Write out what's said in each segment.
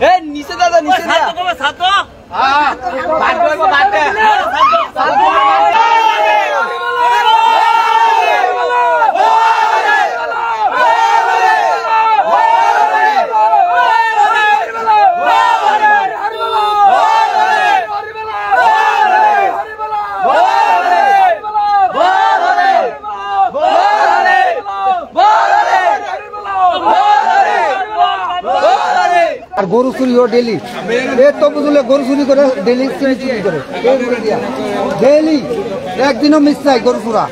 এ নিচে দাদা নিচে দাদা কবে ছাত্র হ্যাঁ বাদ দেব বাদ দে ছাত্র আর গরু চুরি ও ডেলি এ তো বুঝলে গরু চুরি করে ডেলি চুরি করে ডেলি একদিনও মিস নাই গরু চুরা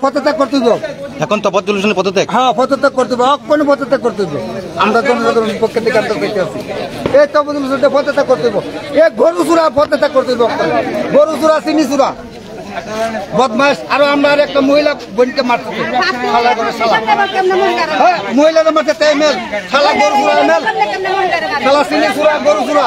পদত্যাগ করতে হবে এখন তো পদত্যাগ পদত্যাগ হ্যাঁ পদত্যাগ করতে হবে কোনো পদত্যাগ করতে হবে আমরা জনসাধারণের পক্ষে থেকে আমরা দেখতে আছি এই তো বুঝলে পদত্যাগ করতে হবে এ গরু চুরা পদত্যাগ করতে হবে গরু চুরা চিনি চুরা বদমাস আরো আমরা একটা মহিলা বোনকে মারছে মহিলাদের মারছে তাই মেল শালা গরু চুরা মেল শালা চিনি চুরা গরু চুরা